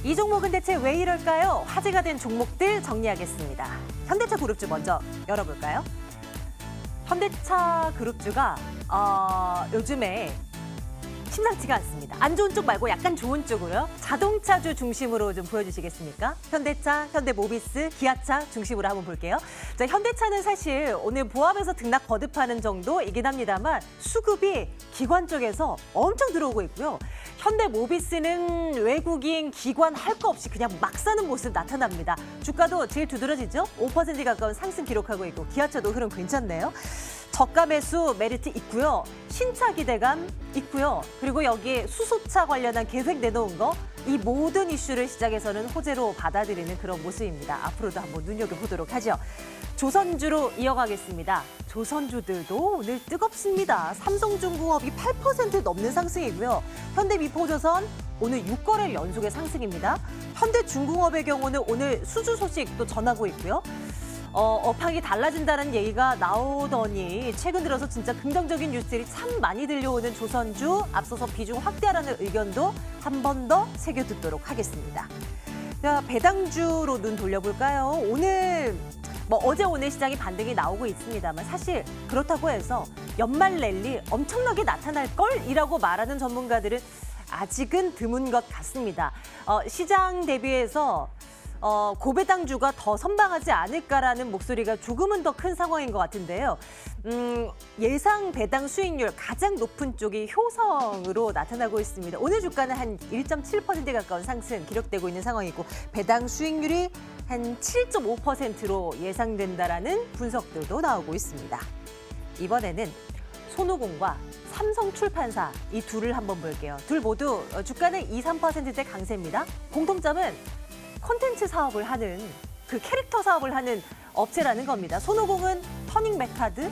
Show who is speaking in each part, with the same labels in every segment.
Speaker 1: 이 종목은 대체 왜 이럴까요? 화제가 된 종목들 정리하겠습니다. 현대차 그룹주 먼저 열어볼까요? 현대차 그룹주가 요즘에 심상치가 않습니다. 안 좋은 쪽 말고 약간 좋은 쪽으로요. 자동차주 중심으로 좀 보여주시겠습니까? 현대차, 현대모비스, 기아차 중심으로 한번 볼게요. 자, 현대차는 사실 오늘 보합에서 등락 거듭하는 정도이긴 합니다만 수급이 기관 쪽에서 엄청 들어오고 있고요. 현대모비스는 외국인 기관 할 거 없이 그냥 막 사는 모습 나타납니다. 주가도 제일 두드러지죠? 5% 가까운 상승 기록하고 있고 기아차도 흐름 괜찮네요. 저가 매수 메리트 있고요. 신차 기대감 있고요. 그리고 여기에 수소차 관련한 계획 내놓은 거, 이 모든 이슈를 시장에서는 호재로 받아들이는 그런 모습입니다. 앞으로도 한번 눈여겨보도록 하죠. 조선주로 이어가겠습니다. 조선주들도 오늘 뜨겁습니다. 삼성중공업이 8% 넘는 상승이고요. 현대미포조선 오늘 6거래일 연속의 상승입니다. 현대중공업의 경우는 오늘 수주 소식 또 전하고 있고요. 업황이 달라진다는 얘기가 나오더니 최근 들어서 진짜 긍정적인 뉴스들이 참 많이 들려오는 조선주, 앞서서 비중 확대하라는 의견도 한 번 더 새겨듣도록 하겠습니다. 자, 배당주로 눈 돌려볼까요? 오늘 어제 오늘 시장이 반등이 나오고 있습니다만 사실 그렇다고 해서 연말 랠리 엄청나게 나타날 걸이라고 말하는 전문가들은 아직은 드문 것 같습니다. 시장 대비해서 고배당주가 더 선방하지 않을까라는 목소리가 조금은 더 큰 상황인 것 같은데요. 예상 배당 수익률 가장 높은 쪽이 효성으로 나타나고 있습니다. 오늘 주가는 한 1.7% 가까운 상승 기록되고 있는 상황이고 배당 수익률이 한 7.5%로 예상된다라는 분석들도 나오고 있습니다. 이번에는 손오공과 삼성출판사 이 둘을 한번 볼게요. 둘 모두 주가는 2~3%대 강세입니다. 공통점은 콘텐츠 사업을 하는 그 캐릭터 사업을 하는 업체라는 겁니다. 손오공은 터닝 메카드,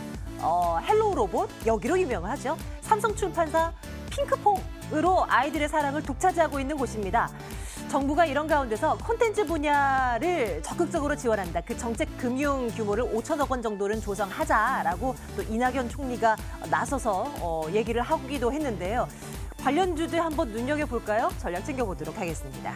Speaker 1: 헬로우 로봇 여기로 유명하죠. 삼성출판사 핑크퐁으로 아이들의 사랑을 독차지하고 있는 곳입니다. 정부가 이런 가운데서 콘텐츠 분야를 적극적으로 지원한다. 그 정책 금융 규모를 5천억 원 정도는 조성하자라고 또 이낙연 총리가 나서서 얘기를 하기도 했는데요. 관련주들 한번 눈여겨볼까요? 전략 챙겨보도록 하겠습니다.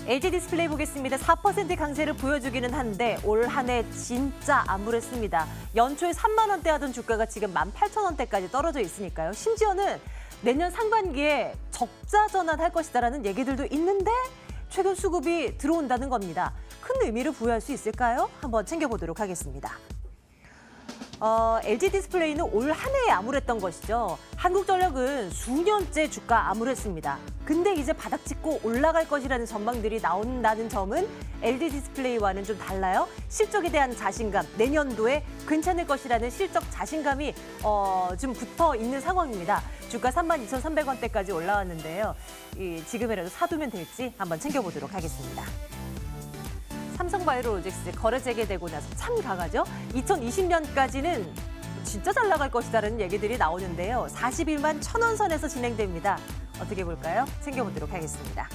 Speaker 1: LG디스플레이 보겠습니다. 4% 강세를 보여주기는 한데 올 한 해 진짜 암울했습니다. 연초에 3만 원대 하던 주가가 지금 18,000원대까지 떨어져 있으니까요. 심지어는 내년 상반기에 적자 전환할 것이다라는 얘기들도 있는데 최근 수급이 들어온다는 겁니다. 큰 의미를 부여할 수 있을까요? 한번 챙겨보도록 하겠습니다. LG디스플레이는 올 한 해에 암울했던 것이죠. 한국전력은 수년째 주가 암울했습니다. 근데 이제 바닥 짚고 올라갈 것이라는 전망들이 나온다는 점은 LG디스플레이와는 좀 달라요. 실적에 대한 자신감, 내년도에 괜찮을 것이라는 실적 자신감이 좀 붙어 있는 상황입니다. 주가 32,300원대까지 올라왔는데요. 지금이라도 사두면 될지 한번 챙겨보도록 하겠습니다. 삼성바이오로직스 거래 재개되고 나서 참 강하죠. 2020년까지는 진짜 잘 나갈 것이다라는 얘기들이 나오는데요. 41만 1,000원 선에서 진행됩니다. 어떻게 볼까요? 챙겨보도록 하겠습니다.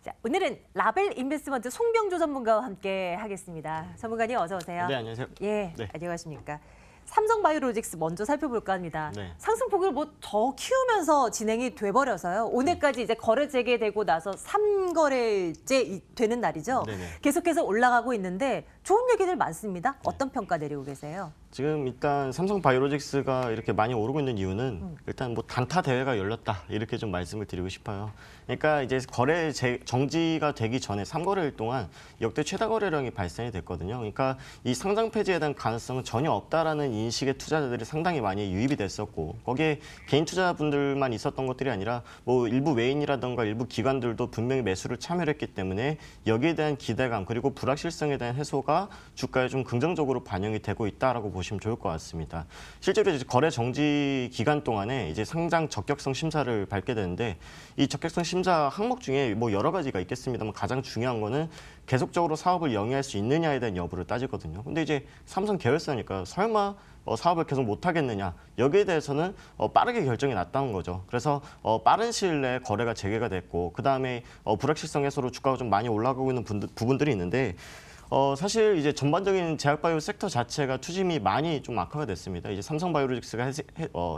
Speaker 1: 자, 오늘은 라벨 인베스트먼트 송병조 전문가와 함께 하겠습니다. 전문가님 어서 오세요.
Speaker 2: 네, 안녕하세요.
Speaker 1: 예,
Speaker 2: 네.
Speaker 1: 안녕하십니까. 삼성바이오로직스 먼저 살펴볼까 합니다.
Speaker 2: 네.
Speaker 1: 상승폭을 더 키우면서 진행이 돼버려서요. 오늘까지 이제 거래 재개되고 나서 3거래일째 되는 날이죠.
Speaker 2: 네네.
Speaker 1: 계속해서 올라가고 있는데 좋은 얘기들 많습니다. 어떤 평가 내리고 계세요?
Speaker 2: 지금 일단 삼성바이오로직스가 이렇게 많이 오르고 있는 이유는 일단 단타 대회가 열렸다 이렇게 좀 말씀을 드리고 싶어요. 그러니까 이제 거래 정지가 되기 전에 3거래일 동안 역대 최다 거래량이 발생이 됐거든요. 그러니까 이 상장 폐지에 대한 가능성은 전혀 없다라는 인식의 투자자들이 상당히 많이 유입이 됐었고 거기에 개인 투자분들만 있었던 것들이 아니라 일부 외인이라든가 일부 기관들도 분명히 매수를 참여했기 때문에 여기에 대한 기대감 그리고 불확실성에 대한 해소가 주가에 좀 긍정적으로 반영이 되고 있다라고 보시면 좋을 것 같습니다. 실제로 이제 거래 정지 기간 동안에 이제 상장 적격성 심사를 밟게 되는데 이 적격성 심사 항목 중에 여러 가지가 있겠습니다만 가장 중요한 거는 계속적으로 사업을 영위할 수 있느냐에 대한 여부를 따지거든요. 근데 이제 삼성 계열사니까 설마 사업을 계속 못 하겠느냐 여기에 대해서는 빠르게 결정이 났다는 거죠. 그래서 빠른 시일 내에 거래가 재개가 됐고 그다음에 불확실성 해소로 주가가 좀 많이 올라가고 있는 부분들이 있는데 사실 이제 전반적인 제약바이오 섹터 자체가 투짐이 많이 좀 악화가 됐습니다. 이제 삼성바이오로직스가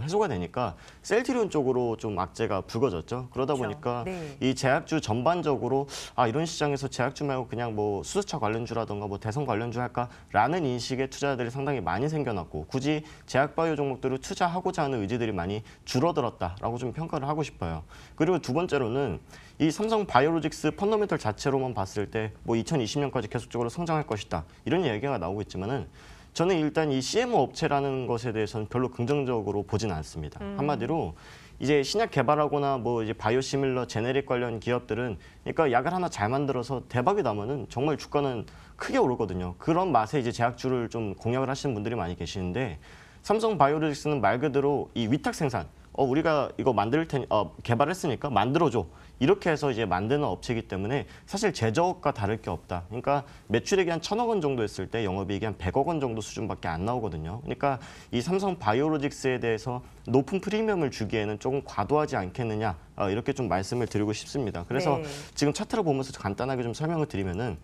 Speaker 2: 해소가 되니까 셀트리온 쪽으로 좀 악재가 불거졌죠. 그러다
Speaker 1: 그렇죠.
Speaker 2: 보니까
Speaker 1: 네.
Speaker 2: 이 제약주 전반적으로 이런 시장에서 제약주 말고 그냥 뭐 수소차 관련주라든가 뭐 대선 관련주 할까라는 인식의 투자들이 상당히 많이 생겨났고 굳이 제약바이오 종목들을 투자하고자 하는 의지들이 많이 줄어들었다라고 좀 평가를 하고 싶어요. 그리고 두 번째로는 이 삼성바이오로직스 펀더멘털 자체로만 봤을 때 뭐 2020년까지 계속적으로 성장할 것이다 이런 얘기가 나오고 있지만은 저는 일단 이 CMO 업체라는 것에 대해서는 별로 긍정적으로 보지는 않습니다. 한마디로 이제 신약 개발하거나 뭐 이제 바이오시밀러 제네릭 관련 기업들은 그러니까 약을 하나 잘 만들어서 대박이 나면은 정말 주가는 크게 오르거든요. 그런 맛에 이제 제약주를 좀 공략을 하시는 분들이 많이 계시는데 삼성바이오로직스는 말 그대로 이 위탁 생산 우리가 이거 만들 테니 개발했으니까 만들어줘. 이렇게 해서 이제 만드는 업체이기 때문에 사실 제조업과 다를 게 없다. 그러니까 매출액이 한 1,000억 원 정도 했을 때 영업이익이 한 100억 원 정도 수준밖에 안 나오거든요. 그러니까 이 삼성 바이오로직스에 대해서 높은 프리미엄을 주기에는 조금 과도하지 않겠느냐 이렇게 좀 말씀을 드리고 싶습니다. 그래서
Speaker 1: 네.
Speaker 2: 지금 차트를 보면서 간단하게 좀 설명을 드리면은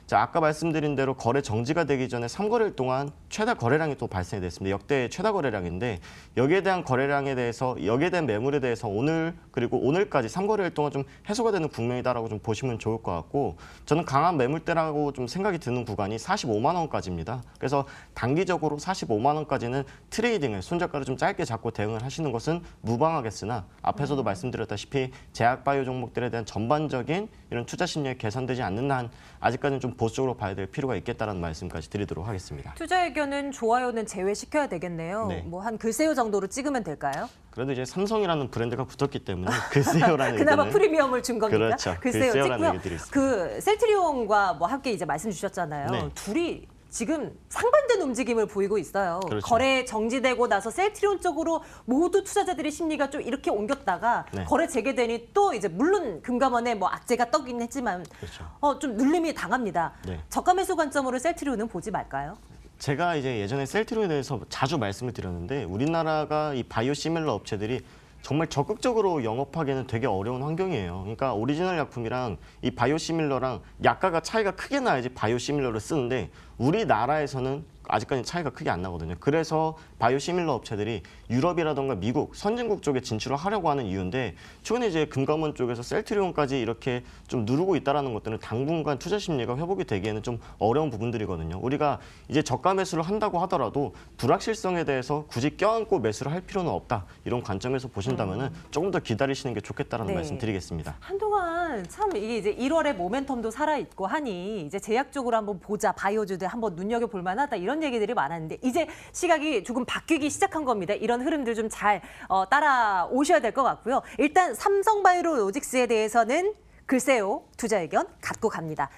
Speaker 2: 자, 아까 말씀드린 대로 거래 정지가 되기 전에 3거래일 동안 최다 거래량이 또 발생이 됐습니다. 역대 최다 거래량인데 여기에 대한 거래량에 대해서 여기에 대한 매물에 대해서 오늘 그리고 오늘까지 3거래일 동안 좀 해소가 되는 국면이다라고 좀 보시면 좋을 것 같고 저는 강한 매물대라고 좀 생각이 드는 구간이 45만 원까지입니다. 그래서 단기적으로 45만 원까지는 트레이딩을 손절가를 좀 짧게 잡고 대응을 하시는 것은 무방하겠으나 앞에서도 말씀드렸다시피 제약바이오 종목들에 대한 전반적인 이런 투자 심리가 개선되지 않는 한 아직까지는 좀 보수적으로 봐야 될 필요가 있겠다는 말씀까지 드리도록 하겠습니다.
Speaker 1: 투자 의견은 좋아요는 제외시켜야 되겠네요.
Speaker 2: 네.
Speaker 1: 뭐 한 글쎄요 정도로 찍으면 될까요?
Speaker 2: 그래도 이제 삼성이라는 브랜드가 붙었기 때문에 글쎄요라는
Speaker 1: 그나마
Speaker 2: 의견은
Speaker 1: 프리미엄을 준 겁니까?
Speaker 2: 그렇죠.
Speaker 1: 글쎄요
Speaker 2: 글쎄요라는
Speaker 1: 찍고요.
Speaker 2: 얘기들이 있습니다.
Speaker 1: 그 셀트리온과 뭐 함께 이제 말씀 주셨잖아요.
Speaker 2: 네.
Speaker 1: 둘이 지금 상반된 움직임을 보이고 있어요.
Speaker 2: 그렇죠.
Speaker 1: 거래 정지되고 나서 셀트리온 쪽으로 모두 투자자들의 심리가 좀 이렇게 옮겼다가
Speaker 2: 네.
Speaker 1: 거래 재개되니 또 이제 물론 금감원에 뭐 악재가 떠긴 했지만
Speaker 2: 그렇죠.
Speaker 1: 좀 눌림이 당합니다.
Speaker 2: 네.
Speaker 1: 저가 매수 관점으로 셀트리온은 보지 말까요?
Speaker 2: 제가 이제 예전에 셀트리온에 대해서 자주 말씀을 드렸는데 우리나라가 이 바이오시밀러 업체들이 정말 적극적으로 영업하기에는 되게 어려운 환경이에요. 그러니까 오리지널 약품이랑 이 바이오시밀러랑 약가가 차이가 크게 나야지 바이오시밀러를 쓰는데 우리나라에서는 아직까지 차이가 크게 안 나거든요. 그래서 바이오시밀러 업체들이 유럽이라던가 미국, 선진국 쪽에 진출을 하려고 하는 이유인데 최근에 이제 금감원 쪽에서 셀트리온까지 이렇게 좀 누르고 있다라는 것들은 당분간 투자 심리가 회복이 되기에는 좀 어려운 부분들이거든요. 우리가 이제 저가 매수를 한다고 하더라도 불확실성에 대해서 굳이 껴안고 매수를 할 필요는 없다. 이런 관점에서 보신다면은 조금 더 기다리시는 게 좋겠다라는
Speaker 1: 네.
Speaker 2: 말씀 드리겠습니다.
Speaker 1: 한동안 참 이게 이제 1월에 모멘텀도 살아있고 하니 이제 제약 쪽으로 한번 보자, 바이오주들 한번 눈여겨볼 만하다 이런 얘기들이 많았는데 이제 시각이 조금 바뀌기 시작한 겁니다. 이런 흐름들 좀 잘 따라오셔야 될 것 같고요. 일단 삼성바이오로직스에 대해서는 글쎄요, 투자 의견 갖고 갑니다.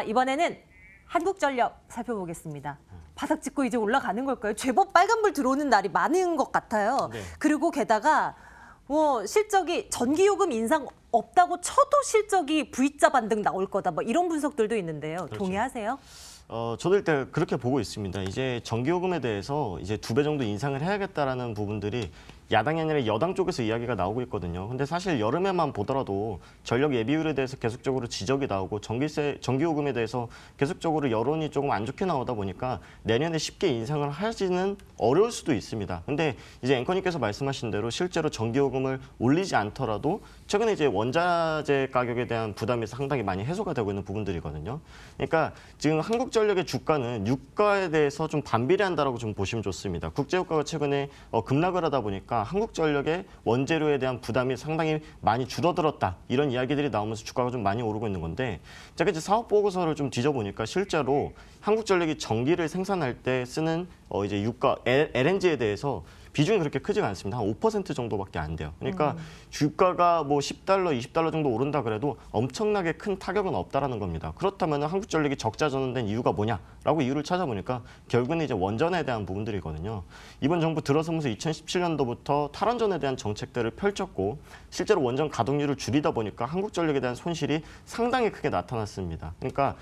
Speaker 1: 이번에는 한국전력 살펴보겠습니다. 바닥 짚고 이제 올라가는 걸까요? 제법 빨간불 들어오는 날이 많은 것 같아요.
Speaker 2: 네.
Speaker 1: 그리고 게다가 실적이 전기요금 인상 없다고 쳐도 실적이 V자 반등 나올 거다. 뭐 이런 분석들도 있는데요.
Speaker 2: 그렇죠.
Speaker 1: 동의하세요?
Speaker 2: 저도 일단 그렇게 보고 있습니다. 이제 전기요금에 대해서 이제 2배 정도 인상을 해야겠다라는 부분들이 야당이 아니라 여당 쪽에서 이야기가 나오고 있거든요. 근데 사실 여름에만 보더라도 전력 예비율에 대해서 계속적으로 지적이 나오고 전기요금에 대해서 계속적으로 여론이 조금 안 좋게 나오다 보니까 내년에 쉽게 인상을 하지는 어려울 수도 있습니다. 근데 이제 앵커님께서 말씀하신 대로 실제로 전기요금을 올리지 않더라도 최근에 이제 원자재 가격에 대한 부담이 상당히 많이 해소가 되고 있는 부분들이거든요. 그러니까 지금 한국전력의 주가는 유가에 대해서 좀 반비례한다라고 좀 보시면 좋습니다. 국제유가가 최근에 급락을 하다 보니까 한국전력의 원재료에 대한 부담이 상당히 많이 줄어들었다. 이런 이야기들이 나오면서 주가가 좀 많이 오르고 있는 건데 제가 이제 사업 보고서를 좀 뒤져보니까 실제로 한국전력이 전기를 생산할 때 쓰는 이제 유가 LNG에 대해서 비중이 그렇게 크지가 않습니다. 한 5% 정도밖에 안 돼요. 그러니까 주가가 뭐 $10, $20 정도 오른다 그래도 엄청나게 큰 타격은 없다라는 겁니다. 그렇다면 한국전력이 적자 전환된 이유가 뭐냐라고 이유를 찾아보니까 결국은 이제 원전에 대한 부분들이거든요. 이번 정부 들어서면서 2017년도부터 탈원전에 대한 정책들을 펼쳤고 실제로 원전 가동률을 줄이다 보니까 한국전력에 대한 손실이 상당히 크게 나타났습니다. 그러니까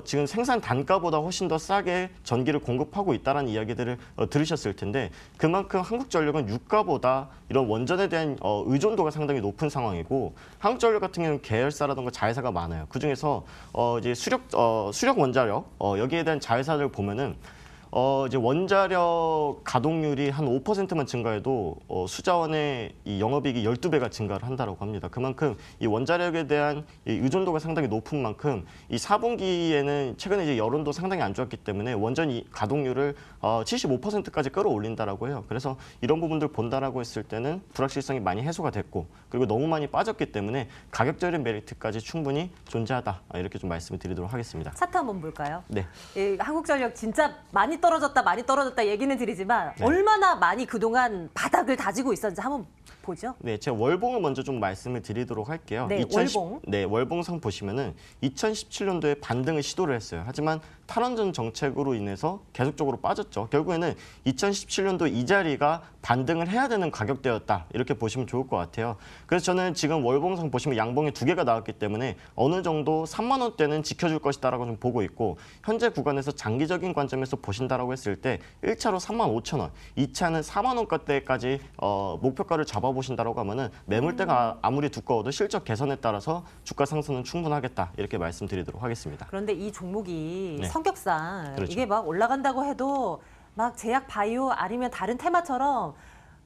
Speaker 2: 지금 생산 단가보다 훨씬 더 싸게 전기를 공급하고 있다는 이야기들을 들으셨을 텐데 그만큼 한국전력은 유가보다 이런 원전에 대한 의존도가 상당히 높은 상황이고 한국전력 같은 경우는 계열사라든가 자회사가 많아요. 그중에서 이제 수력 원자력 여기에 대한 자회사를 보면은 이제 원자력 가동률이 한 5%만 증가해도 수자원의 이 영업이익이 12배가 증가를 한다고 합니다. 그만큼 이 원자력에 대한 이 의존도가 상당히 높은 만큼 이 4분기에는 최근에 이제 여론도 상당히 안 좋았기 때문에 원전 가동률을 75%까지 끌어올린다라고 해요. 그래서 이런 부분들 본다라고 했을 때는 불확실성이 많이 해소가 됐고 그리고 너무 많이 빠졌기 때문에 가격적인 메리트까지 충분히 존재하다. 이렇게 좀 말씀을 드리도록 하겠습니다.
Speaker 1: 차트 한번 볼까요?
Speaker 2: 네.
Speaker 1: 한국전력 진짜 많이 떨어졌다 얘기는 드리지만
Speaker 2: 네.
Speaker 1: 얼마나 많이 그동안 바닥을 다지고 있었는지 한번 보죠.
Speaker 2: 네, 제가 월봉을 먼저 좀 말씀을 드리도록 할게요.
Speaker 1: 네, 월봉.
Speaker 2: 네, 월봉상 보시면은 2017년도에 반등을 시도를 했어요. 하지만 탈원전 정책으로 인해서 계속적으로 빠졌죠. 결국에는 2017년도 이 자리가 반등을 해야 되는 가격대였다. 이렇게 보시면 좋을 것 같아요. 그래서 저는 지금 월봉상 보시면 양봉이 2개가 나왔기 때문에 어느 정도 3만 원대는 지켜줄 것이다라고 좀 보고 있고 현재 구간에서 장기적인 관점에서 보신다라고 했을 때 1차로 3만 5천 원, 2차는 4만 원대까지 목표가를 잡아보신다라고 하면은 매물대가 아무리 두꺼워도 실적 개선에 따라서 주가 상승은 충분하겠다. 이렇게 말씀드리도록 하겠습니다.
Speaker 1: 그런데 이 종목이
Speaker 2: 네.
Speaker 1: 성격상
Speaker 2: 그렇죠.
Speaker 1: 이게 막 올라간다고 해도 막 제약 바이오 아니면 다른 테마처럼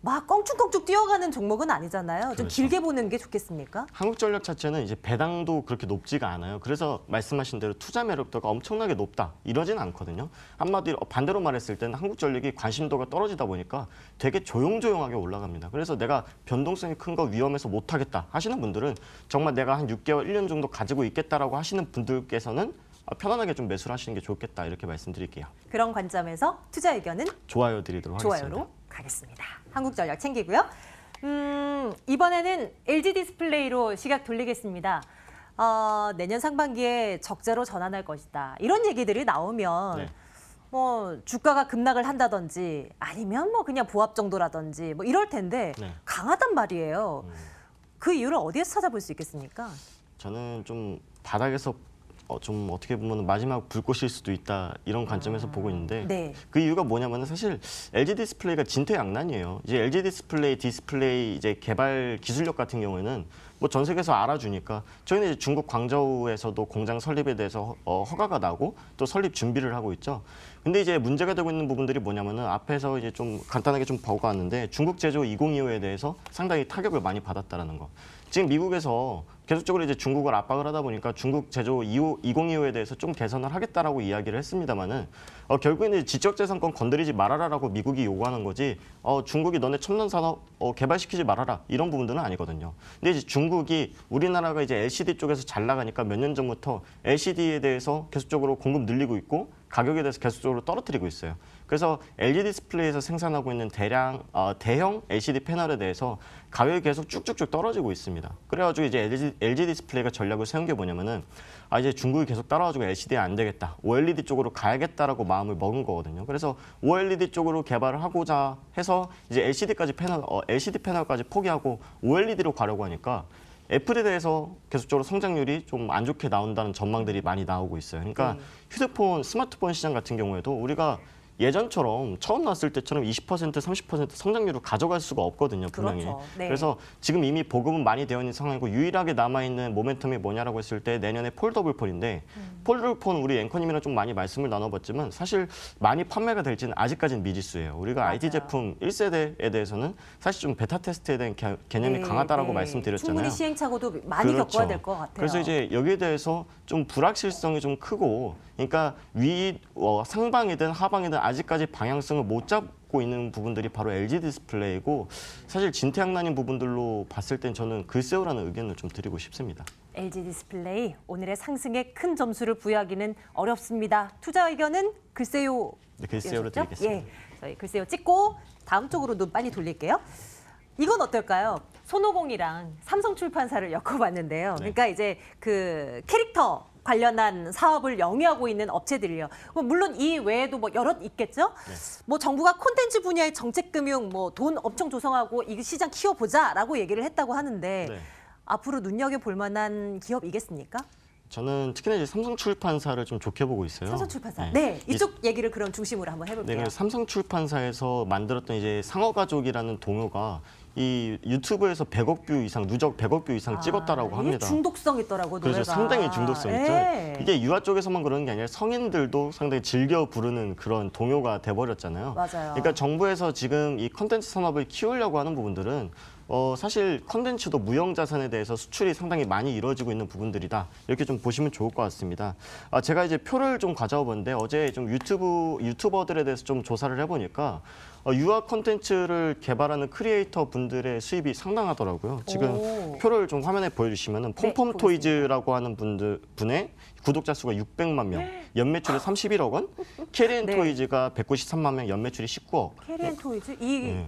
Speaker 1: 막 껑충껑충 뛰어가는 종목은 아니잖아요. 좀
Speaker 2: 그렇죠.
Speaker 1: 길게 보는 게 좋겠습니까?
Speaker 2: 한국전력 자체는 이제 배당도 그렇게 높지가 않아요. 그래서 말씀하신 대로 투자 매력도가 엄청나게 높다 이러진 않거든요. 한마디로 반대로 말했을 때는 한국전력이 관심도가 떨어지다 보니까 되게 조용조용하게 올라갑니다. 그래서 내가 변동성이 큰 거 위험해서 못하겠다 하시는 분들은 정말 내가 한 6개월, 1년 정도 가지고 있겠다라고 하시는 분들께서는 편안하게 좀 매수를 하시는 게 좋겠다 이렇게 말씀드릴게요.
Speaker 1: 그런 관점에서 투자 의견은
Speaker 2: 좋아요 드리도록 하겠습니다.
Speaker 1: 좋아요로 가겠습니다. 한국전력 챙기고요. 이번에는 LG 디스플레이로 시각 돌리겠습니다. 내년 상반기에 적자로 전환할 것이다. 이런 얘기들이 나오면
Speaker 2: 네.
Speaker 1: 뭐 주가가 급락을 한다든지 아니면 뭐 그냥 보합 정도라든지 뭐 이럴 텐데
Speaker 2: 네.
Speaker 1: 강하단 말이에요. 그 이유를 어디에서 찾아볼 수 있겠습니까?
Speaker 2: 저는 좀 바닥에서 좀 어떻게 보면 마지막 불꽃일 수도 있다 이런 관점에서 보고 있는데
Speaker 1: 네.
Speaker 2: 그 이유가 뭐냐면 사실 LG 디스플레이가 진퇴양난이에요. 이제 LG 디스플레이 이제 개발 기술력 같은 경우에는 뭐 전 세계에서 알아주니까 저희는 이제 중국 광저우에서도 공장 설립에 대해서 허가가 나고 또 설립 준비를 하고 있죠. 근데 이제 문제가 되고 있는 부분들이 뭐냐면은 앞에서 이제 좀 간단하게 좀 보고 왔는데 중국 제조 2025에 대해서 상당히 타격을 많이 받았다라는 거. 지금 미국에서 계속적으로 이제 중국을 압박을 하다 보니까 중국 제조 2025에 대해서 좀 개선을 하겠다라고 이야기를 했습니다만은 결국에는 지적재산권 건드리지 말아라라고 미국이 요구하는 거지 중국이 너네 첨단 산업 개발시키지 말아라 이런 부분들은 아니거든요. 근데 이제 중국이 우리나라가 이제 LCD 쪽에서 잘 나가니까 몇 년 전부터 LCD에 대해서 계속적으로 공급 늘리고 있고 가격에 대해서 계속적으로 떨어뜨리고 있어요. 그래서 LG 디스플레이에서 생산하고 있는 대형 LCD 패널에 대해서 가격이 계속 쭉쭉쭉 떨어지고 있습니다. 그래가지고 이제 LG 디스플레이가 전략을 세운 게 뭐냐면은 이제 중국이 계속 따라와주고 LCD에 안 되겠다. OLED 쪽으로 가야겠다라고 마음을 먹은 거거든요. 그래서 OLED 쪽으로 개발을 하고자 해서 이제 LCD 패널까지 포기하고 OLED로 가려고 하니까 애플에 대해서 계속적으로 성장률이 좀 안 좋게 나온다는 전망들이 많이 나오고 있어요. 그러니까 스마트폰 시장 같은 경우에도 우리가 예전처럼 처음 나왔을 때처럼 20%, 30% 성장률을 가져갈 수가 없거든요, 분명히.
Speaker 1: 그렇죠. 네.
Speaker 2: 그래서 지금 이미 보급은 많이 되어 있는 상황이고 유일하게 남아있는 모멘텀이 뭐냐라고 했을 때 내년에 폴더블 폰인데 폴더블 폰 우리 앵커님이랑 좀 많이 말씀을 나눠봤지만 사실 많이 판매가 될지는 아직까지는 미지수예요. 우리가
Speaker 1: 맞아요.
Speaker 2: IT 제품 1세대에 대해서는 사실 좀 베타 테스트에 대한 개념이 강하다라고 말씀드렸잖아요.
Speaker 1: 충분히 시행착오도 많이
Speaker 2: 그렇죠.
Speaker 1: 겪어야 될 것 같아요.
Speaker 2: 그래서 이제 여기에 대해서 좀 불확실성이 좀 크고, 그러니까 상방이든 하방이든 아직까지 방향성을 못 잡고 있는 부분들이 바로 LG 디스플레이고, 사실 진퇴양난인 부분들로 봤을 땐 저는 글쎄요라는 의견을 좀 드리고 싶습니다.
Speaker 1: LG 디스플레이 오늘의 상승에 큰 점수를 부여하기는 어렵습니다. 투자 의견은 글쎄요.
Speaker 2: 네, 글쎄요로
Speaker 1: 였었죠?
Speaker 2: 드리겠습니다.
Speaker 1: 예, 저희 글쎄요 찍고 다음 쪽으로 눈 빨리 돌릴게요. 이건 어떨까요? 손오공이랑 삼성출판사를 엮어봤는데요.
Speaker 2: 네.
Speaker 1: 그러니까 이제 그 캐릭터 관련한 사업을 영위하고 있는 업체들이요. 물론 이 외에도 뭐 여럿 있겠죠.
Speaker 2: 네.
Speaker 1: 뭐 정부가 콘텐츠 분야의 정책금융 뭐 돈 엄청 조성하고 이 시장 키워보자라고 얘기를 했다고 하는데
Speaker 2: 네.
Speaker 1: 앞으로 눈여겨볼 만한 기업이겠습니까?
Speaker 2: 저는 특히나 이제 삼성출판사를 좀 좋게 보고 있어요.
Speaker 1: 삼성출판사. 네, 이쪽 얘기를 그럼 중심으로 한번 해볼게요.
Speaker 2: 네, 삼성출판사에서 만들었던 이제 상어가족이라는 동요가 이 유튜브에서 100억 뷰 이상, 누적 100억 뷰 이상 찍었다라고 합니다.
Speaker 1: 이게 중독성 있더라고, 노래가.
Speaker 2: 그렇죠. 상당히 중독성 있죠.
Speaker 1: 예.
Speaker 2: 이게 유아 쪽에서만 그러는 게 아니라 성인들도 상당히 즐겨 부르는 그런 동요가 돼버렸잖아요.
Speaker 1: 맞아요.
Speaker 2: 그러니까 정부에서 지금 이 컨텐츠 산업을 키우려고 하는 부분들은 사실 컨텐츠도 무형자산에 대해서 수출이 상당히 많이 이루어지고 있는 부분들이다. 이렇게 좀 보시면 좋을 것 같습니다. 제가 이제 표를 좀 가져와 봤는데 어제 좀 유튜버들에 대해서 좀 조사를 해보니까 유아 컨텐츠를 개발하는 크리에이터 분들의 수입이 상당하더라고요. 지금 표를 좀 화면에 보여주시면은 폼폼 토이즈라고 하는 분의 구독자 수가 600만 명, 연매출이 31억 원, 캐리앤
Speaker 1: 네.
Speaker 2: 토이즈가 193만 명, 연매출이 19억.
Speaker 1: 캐리앤 토이즈?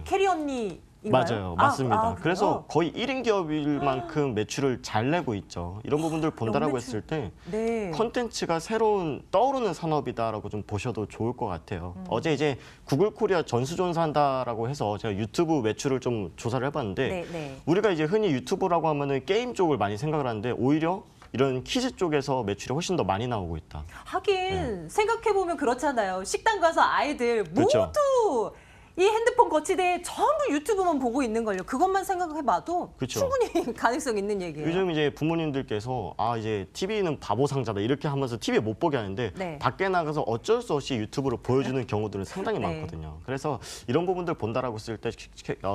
Speaker 1: 캐리 언니.
Speaker 2: 맞아요. 맞습니다.
Speaker 1: 그래요?
Speaker 2: 그래서 거의 1인 기업일 만큼 매출을 잘 내고 있죠. 이런 부분들 본다라고 했을 때
Speaker 1: 네.
Speaker 2: 컨텐츠가 새로운 떠오르는 산업이다라고 좀 보셔도 좋을 것 같아요. 어제 이제 구글 코리아 전수조사한다라고 해서 제가 유튜브 매출을 좀 조사를 해봤는데
Speaker 1: 네, 네.
Speaker 2: 우리가 이제 흔히 유튜브라고 하면은 게임 쪽을 많이 생각을 하는데 오히려 이런 퀴즈 쪽에서 매출이 훨씬 더 많이 나오고 있다.
Speaker 1: 하긴 생각해보면 그렇잖아요. 식당 가서 아이들
Speaker 2: 그렇죠.
Speaker 1: 모두 이 핸드폰 거치대에 전부 유튜브만 보고 있는 걸요. 그것만 생각해봐도
Speaker 2: 그렇죠.
Speaker 1: 충분히 가능성 있는 얘기예요.
Speaker 2: 요즘 이제 부모님들께서 이제 TV는 바보 상자다 이렇게 하면서 TV 못 보게 하는데
Speaker 1: 네.
Speaker 2: 밖에 나가서 어쩔 수 없이 유튜브를 보여주는 경우들은 상당히
Speaker 1: 네.
Speaker 2: 많거든요. 그래서 이런 부분들 본다라고 했을 때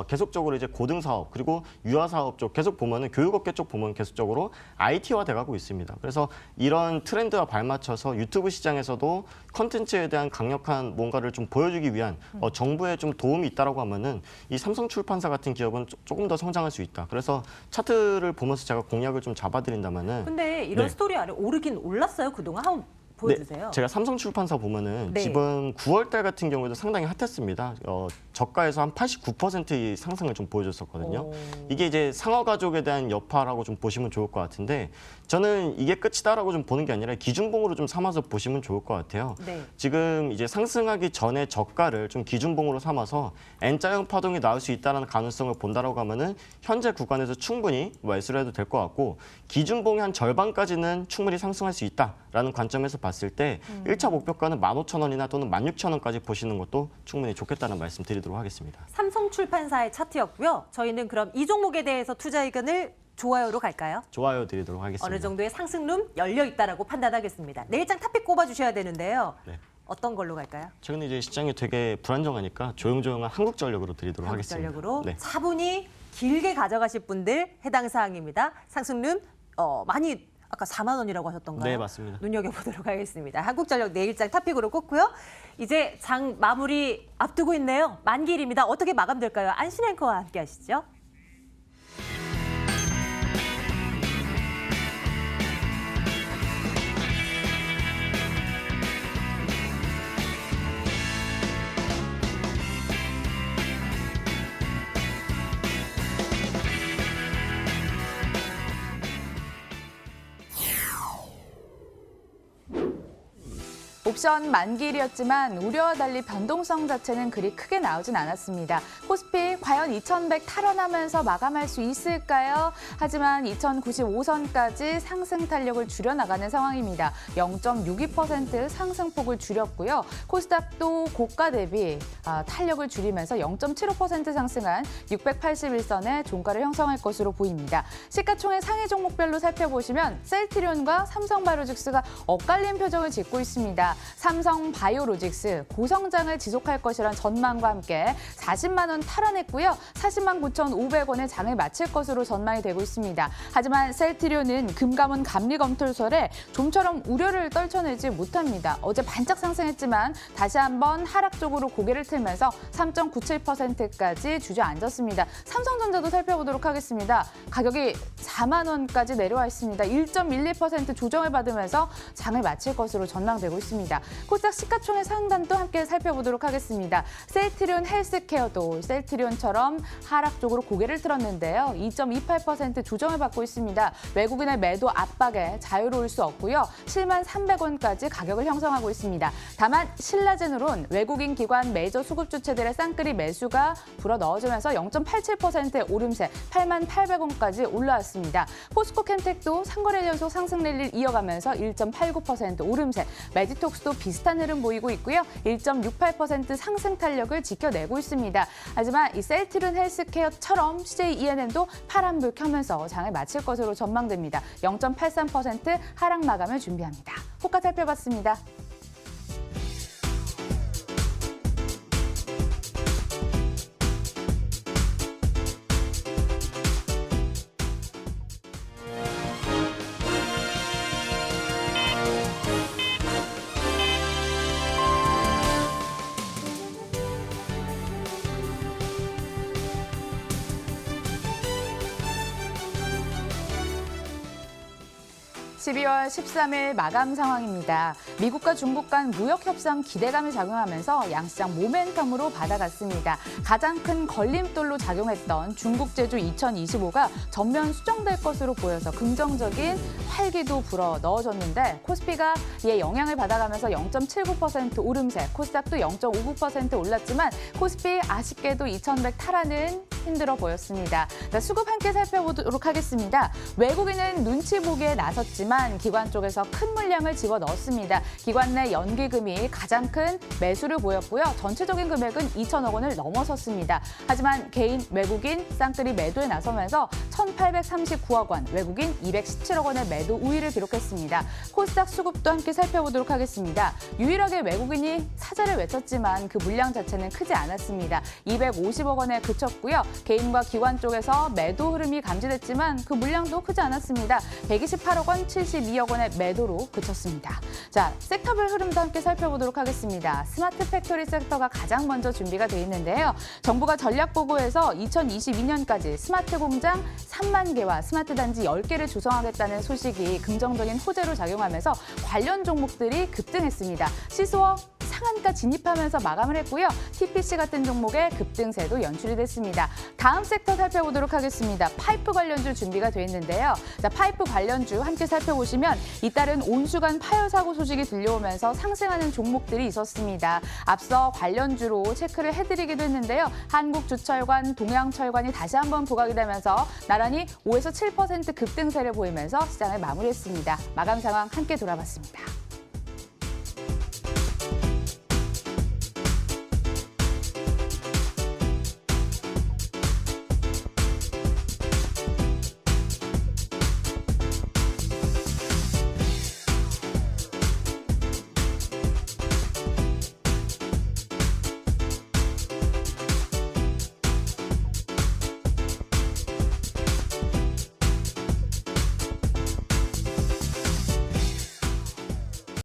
Speaker 2: 계속적으로 이제 고등 사업 그리고 유아 사업 쪽 계속 보면은 교육업계 쪽 보면 계속적으로 IT화 돼가고 있습니다. 그래서 이런 트렌드와 발맞춰서 유튜브 시장에서도 컨텐츠에 대한 강력한 뭔가를 좀 보여주기 위한 정부의 좀 도움이 있다라고 하면은 이 삼성출판사 같은 기업은 조금 더 성장할 수 있다. 그래서 차트를 보면서 제가 공약을 좀 잡아드린다면은.
Speaker 1: 근데 이런
Speaker 2: 네.
Speaker 1: 스토리 안에 오르긴 올랐어요, 그동안. 한번 보여주세요.
Speaker 2: 네, 제가 삼성출판사 보면은
Speaker 1: 네.
Speaker 2: 지금 9월달 같은 경우에도 상당히 핫했습니다. 저가에서 한 89%의 상승을 좀 보여줬었거든요.
Speaker 1: 오.
Speaker 2: 이게 이제 상어가족에 대한 여파라고 좀 보시면 좋을 것 같은데 저는 이게 끝이다라고 좀 보는 게 아니라 기준봉으로 좀 삼아서 보시면 좋을 것 같아요.
Speaker 1: 네.
Speaker 2: 지금 이제 상승하기 전에 저가를 좀 기준봉으로 삼아서 N자형 파동이 나올 수 있다는 가능성을 본다라고 하면은 현재 구간에서 충분히 매수를 해도 될 것 같고 기준봉의 한 절반까지는 충분히 상승할 수 있다라는 관점에서 봤을 때 1차 목표가는 15,000원이나 또는 16,000원까지 보시는 것도 충분히 좋겠다는 말씀 드리도록 하겠습니다.
Speaker 1: 삼성출판사의 차트였고요. 저희는 그럼 이 종목에 대해서 투자 의견을 좋아요로 갈까요?
Speaker 2: 좋아요 드리도록 하겠습니다.
Speaker 1: 어느 정도의 상승룸 열려 있다라고 판단하겠습니다. 내일장 탑픽 꼽아주셔야 되는데요.
Speaker 2: 네.
Speaker 1: 어떤 걸로 갈까요?
Speaker 2: 최근에 이제 시장이 되게 불안정하니까 조용조용한 한국전력으로 드리도록 하겠습니다.
Speaker 1: 한국전력으로
Speaker 2: 네.
Speaker 1: 차분히 길게 가져가실 분들 해당 사항입니다. 상승룸 많이 아까 4만 원이라고 하셨던가요?
Speaker 2: 네, 맞습니다.
Speaker 1: 눈여겨보도록 하겠습니다. 한국전력 내일장 탑픽으로 꼽고요. 이제 장 마무리 앞두고 있네요. 만기일입니다. 어떻게 마감될까요? 안신 앵커와 함께 하시죠.
Speaker 3: 옵션 만기일이었지만 우려와 달리 변동성 자체는 그리 크게 나오진 않았습니다. 코스피 과연 2100 탈환하면서 마감할 수 있을까요? 하지만 2095선까지 상승 탄력을 줄여나가는 상황입니다. 0.62% 상승폭을 줄였고요. 코스닥도 고가 대비 탄력을 줄이면서 0.75% 상승한 681선의 종가를 형성할 것으로 보입니다. 시가총액 상위 종목별로 살펴보시면 셀트리온과 삼성바이오로직스가 엇갈린 표정을 짓고 있습니다. 삼성바이오로직스 고성장을 지속할 것이란 전망과 함께 40만 원 탈환했고요. 40만 9,500원에 장을 마칠 것으로 전망이 되고 있습니다. 하지만 셀트리온은 금감원 감리 검토설에 좀처럼 우려를 떨쳐내지 못합니다. 어제 반짝 상승했지만 다시 한번 하락 쪽으로 고개를 틀면서 3.97%까지 주저앉았습니다. 삼성전자도 살펴보도록 하겠습니다. 가격이 4만 원까지 내려와 있습니다. 1.12% 조정을 받으면서 장을 마칠 것으로 전망되고 있습니다. 있습니다. 코스닥 시가총액 상단도 함께 살펴보도록 하겠습니다. 셀트리온 헬스케어도 셀트리온처럼 하락 쪽으로 고개를 틀었는데요. 2.28% 조정을 받고 있습니다. 외국인의 매도 압박에 자유로울 수 없고요. 7만 300원까지 가격을 형성하고 있습니다. 다만 신라젠으론 외국인 기관 메이저 수급 주체들의 쌍끌이 매수가 불어넣어지면서 0.87%의 오름세 8만 800원까지 올라왔습니다. 포스코캠텍도 3거래 연속 상승 랠리를 이어가면서 1.89% 오름세, 메디톡스도 비슷한 흐름 보이고 있고요. 1.68% 상승 탄력을 지켜내고 있습니다. 하지만 이 셀트리온 헬스케어처럼 CJENM도 파란불 켜면서 장을 마칠 것으로 전망됩니다. 0.83% 하락 마감을 준비합니다. 호가 살펴봤습니다. (12월 13일) 마감 상황입니다. 미국과 중국 간 무역 협상 기대감이 작용하면서 양시장 모멘텀으로 받아갔습니다. 가장 큰 걸림돌로 작용했던 중국 제주 2025가 전면 수정될 것으로 보여서 긍정적인 활기도 불어 넣어줬는데 코스피가 이에 영향을 받아가면서 0.79% 오름세, 코스닥도 0.59% 올랐지만 코스피 아쉽게도 2100 탈환은 힘들어 보였습니다. 자, 수급 함께 살펴보도록 하겠습니다. 외국인은 눈치 보기에 나섰지만 기관 쪽에서 큰 물량을 집어넣었습니다. 기관 내 연기금이 가장 큰 매수를 보였고요. 전체적인 금액은 2천억 원을 넘어섰습니다. 하지만 개인 외국인 쌍끌이 매도에 나서면서 1,839억 원, 외국인 217억 원의 매도 우위를 기록했습니다. 코스닥 수급도 함께 살펴보도록 하겠습니다. 유일하게 외국인이 사자를 외쳤지만 그 물량 자체는 크지 않았습니다. 250억 원에 그쳤고요. 개인과 기관 쪽에서 매도 흐름이 감지됐지만 그 물량도 크지 않았습니다. 128억 원, 72억 원의 매도로 그쳤습니다. 자, 섹터별 흐름도 함께 살펴보도록 하겠습니다. 스마트 팩토리 섹터가 가장 먼저 준비가 돼 있는데요. 정부가 전략 보고에서 2022년까지 스마트 공장 3만 개와 스마트 단지 10개를 조성하겠다는 소식이 긍정적인 호재로 작용하면서 관련 종목들이 급등했습니다. 시스워 상한가 진입하면서 마감을 했고요. TPC 같은 종목의 급등세도 연출이 됐습니다. 다음 섹터 살펴보도록 하겠습니다. 파이프 관련주 준비가 돼 있는데요. 자, 파이프 관련주 함께 살펴보시면 잇따른 온수관 파열 사고 소식이 들려오면서 상승하는 종목들이 있었습니다. 앞서 관련주로 체크를 해드리기도 했는데요. 한국주철관, 동양철관이 다시 한번 부각이 되면서 나란히 5에서 7% 급등세를 보이면서 시장을 마무리했습니다. 마감 상황 함께 돌아봤습니다.